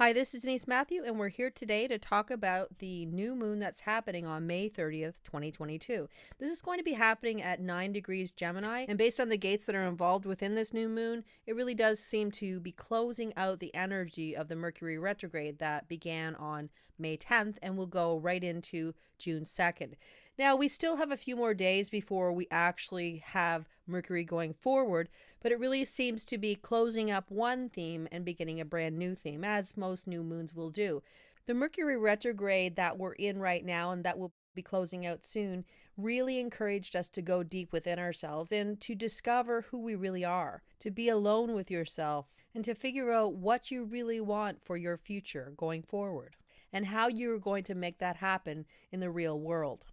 Hi, this is Denise Matthew, and we're here today to talk about the new moon that's happening on May 30th, 2022. This is going to be happening at 9 degrees Gemini, and based on the gates that are involved within this new moon, it really does seem to be closing out the energy of the Mercury retrograde that began on May 10th and will go right into June 2nd. Now, we still have a few more days before we actually have Mercury going forward, but it really seems to be closing up one theme and beginning a brand new theme, as most new moons will do. The Mercury retrograde that we're in right now and that will be closing out soon really encouraged us to go deep within ourselves and to discover who we really are, to be alone with yourself, and to figure out what you really want for your future going forward and how you're going to make that happen in the real world.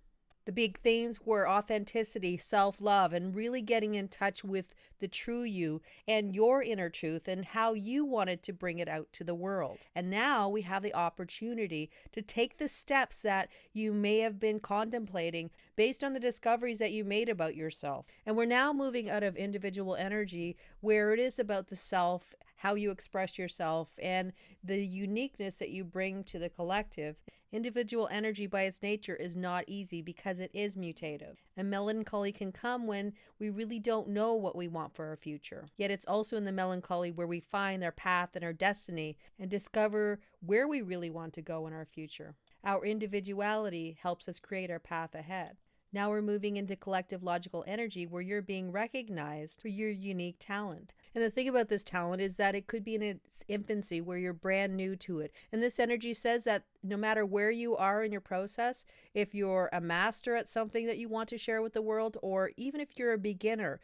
The big themes were authenticity, self love, and really getting in touch with the true you and your inner truth and how you wanted to bring it out to the world. And now we have the opportunity to take the steps that you may have been contemplating based on the discoveries that you made about yourself. And we're now moving out of individual energy where it is about the self, how you express yourself, and the uniqueness that you bring to the collective. Individual energy by its nature is not easy because it is mutative. And melancholy can come when we really don't know what we want for our future. Yet it's also in the melancholy where we find our path and our destiny and discover where we really want to go in our future. Our individuality helps us create our path ahead. Now we're moving into collective logical energy where you're being recognized for your unique talent. And the thing about this talent is that it could be in its infancy where you're brand new to it. And this energy says that no matter where you are in your process, if you're a master at something that you want to share with the world, or even if you're a beginner,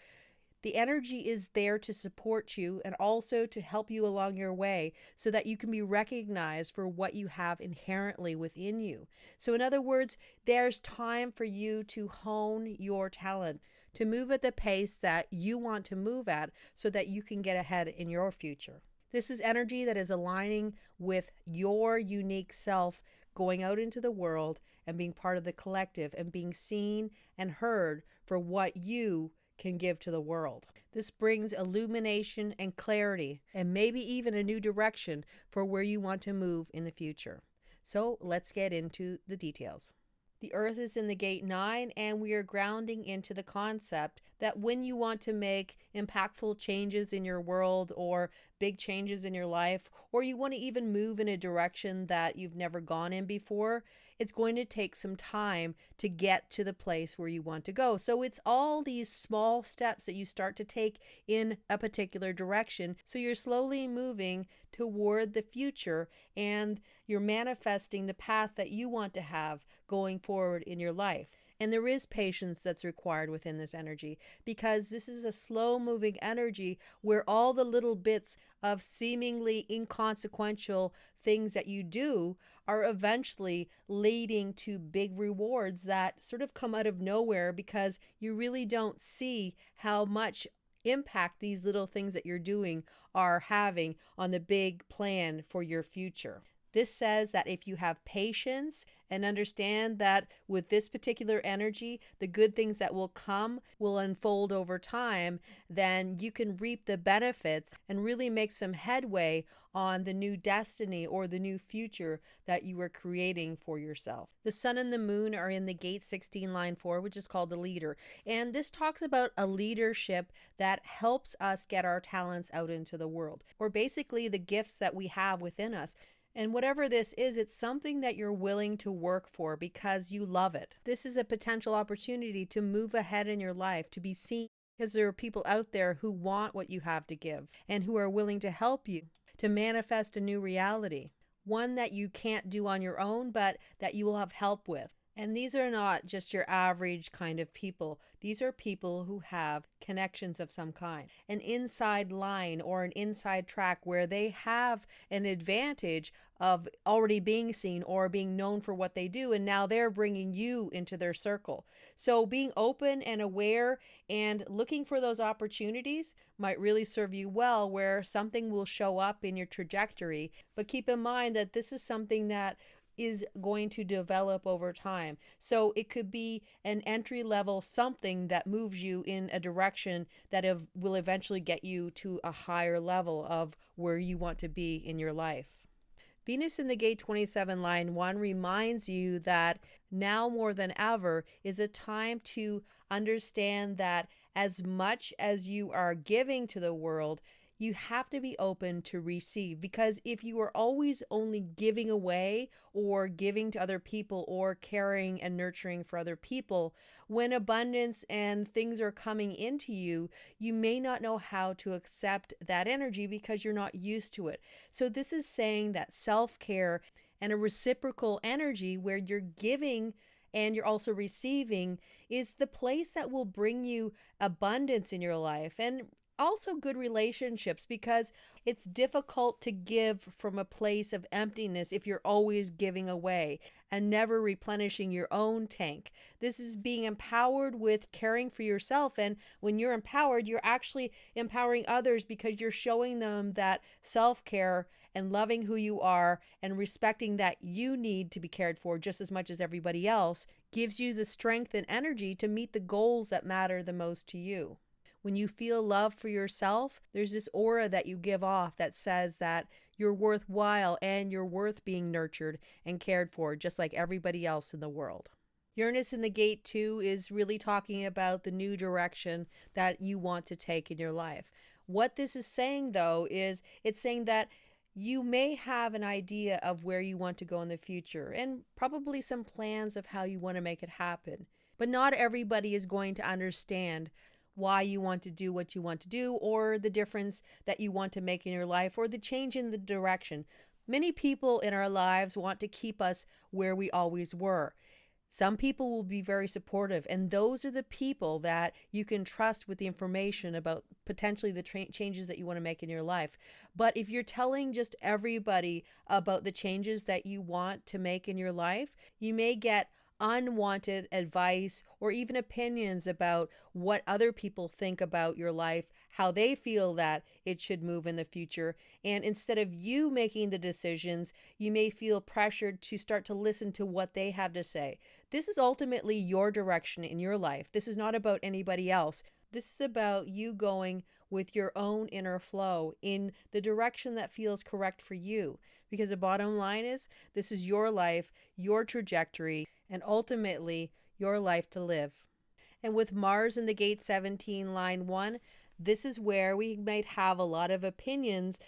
the energy is there to support you and also to help you along your way so that you can be recognized for what you have inherently within you. So, in other words, there's time for you to hone your talent, to move at the pace that you want to move at so that you can get ahead in your future. This is energy that is aligning with your unique self, going out into the world and being part of the collective and being seen and heard for what you can give to the world. This brings illumination and clarity, and maybe even a new direction for where you want to move in the future. So let's get into the details. The Earth is in the gate 9, and we are grounding into the concept that when you want to make impactful changes in your world or big changes in your life, or you want to even move in a direction that you've never gone in before, it's going to take some time to get to the place where you want to go. So it's all these small steps that you start to take in a particular direction. So you're slowly moving toward the future and you're manifesting the path that you want to have going forward in your life. And there is patience that's required within this energy because this is a slow moving energy where all the little bits of seemingly inconsequential things that you do are eventually leading to big rewards that sort of come out of nowhere because you really don't see how much impact these little things that you're doing are having on the big plan for your future. This says that if you have patience and understand that with this particular energy, the good things that will come will unfold over time, then you can reap the benefits and really make some headway on the new destiny or the new future that you are creating for yourself. The sun and the moon are in the gate 16 line 4, which is called the leader. And this talks about a leadership that helps us get our talents out into the world, or basically the gifts that we have within us. And whatever this is, it's something that you're willing to work for because you love it. This is a potential opportunity to move ahead in your life, to be seen, because there are people out there who want what you have to give and who are willing to help you to manifest a new reality, one that you can't do on your own, but that you will have help with. And these are not just your average kind of people. These are people who have connections of some kind, an inside line or an inside track where they have an advantage of already being seen or being known for what they do. And now they're bringing you into their circle. So being open and aware and looking for those opportunities might really serve you well, where something will show up in your trajectory. But keep in mind that this is something that is going to develop over time. So it could be an entry level something that moves you in a direction that will eventually get you to a higher level of where you want to be in your life. Venus in the gate 27 line 1 reminds you that now more than ever is a time to understand that as much as you are giving to the world, you have to be open to receive, because if you are always only giving away or giving to other people or caring and nurturing for other people, when abundance and things are coming into you, you may not know how to accept that energy because you're not used to it. So this is saying that self-care and a reciprocal energy where you're giving and you're also receiving is the place that will bring you abundance in your life, and also good relationships, because it's difficult to give from a place of emptiness if you're always giving away and never replenishing your own tank. This is being empowered with caring for yourself, and when you're empowered, you're actually empowering others because you're showing them that self-care and loving who you are and respecting that you need to be cared for just as much as everybody else gives you the strength and energy to meet the goals that matter the most to you. When you feel love for yourself, there's this aura that you give off that says that you're worthwhile and you're worth being nurtured and cared for, just like everybody else in the world. Uranus in the gate 2 is really talking about the new direction that you want to take in your life. What this is saying, though, is it's saying that you may have an idea of where you want to go in the future and probably some plans of how you want to make it happen. But not everybody is going to understand why you want to do what you want to do, or the difference that you want to make in your life, or the change in the direction. Many people in our lives want to keep us where we always were. Some people will be very supportive, and those are the people that you can trust with the information about potentially the changes that you want to make in your life. But if you're telling just everybody about the changes that you want to make in your life, you may get unwanted advice or even opinions about what other people think about your life, how they feel that it should move in the future. And instead of you making the decisions, you may feel pressured to start to listen to what they have to say. This is ultimately your direction in your life. This is not about anybody else. This is about you going with your own inner flow in the direction that feels correct for you. Because the bottom line is, this is your life, your trajectory, and ultimately your life to live. And with Mars in the gate 17 line 1, this is where we might have a lot of opinions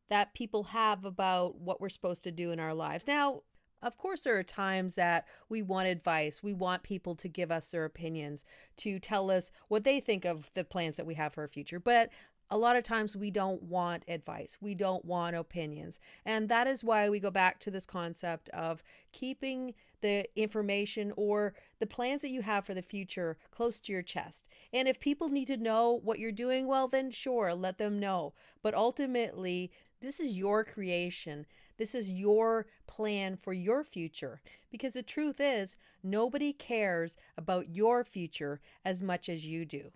that people have about what we're supposed to do in our lives. Now, of course, there are times that we want advice. We want people to give us their opinions, to tell us what they think of the plans that we have for our future. But a lot of times we don't want advice. We don't want opinions. And that is why we go back to this concept of keeping the information or the plans that you have for the future close to your chest. And if people need to know what you're doing, well, then sure, let them know. But ultimately, this is your creation. This is your plan for your future. Because the truth is, nobody cares about your future as much as you do.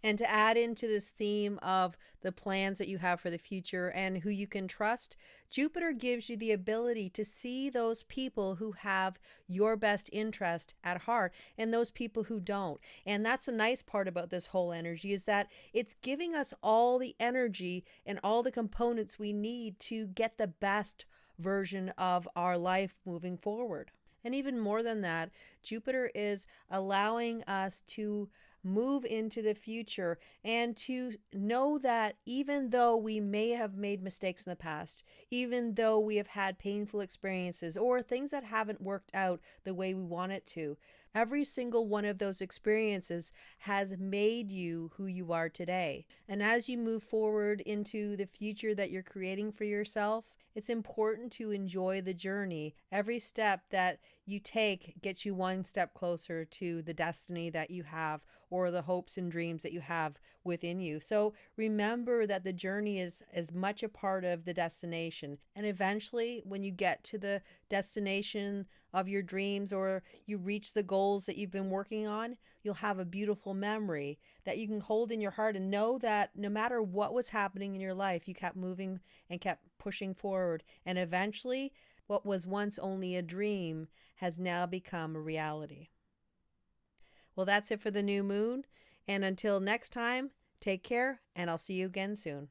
And to add into this theme of the plans that you have for the future and who you can trust, Jupiter gives you the ability to see those people who have your best interest at heart and those people who don't. And that's a nice part about this whole energy, is that it's giving us all the energy and all the components we need to get the best version of our life moving forward. And even more than that, Jupiter is allowing us to move into the future and to know that even though we may have made mistakes in the past, even though we have had painful experiences or things that haven't worked out the way we want it to, every single one of those experiences has made you who you are today. And as you move forward into the future that you're creating for yourself, it's important to enjoy the journey. Every step that you take gets you one step closer to the destiny that you have or the hopes and dreams that you have within you. So remember that the journey is as much a part of the destination. And eventually, when you get to the destination of your dreams or you reach the goals that you've been working on, you'll have a beautiful memory that you can hold in your heart and know that no matter what was happening in your life, you kept moving and kept pushing forward. And eventually, what was once only a dream has now become a reality. Well, that's it for the new moon. And until next time, take care, and I'll see you again soon.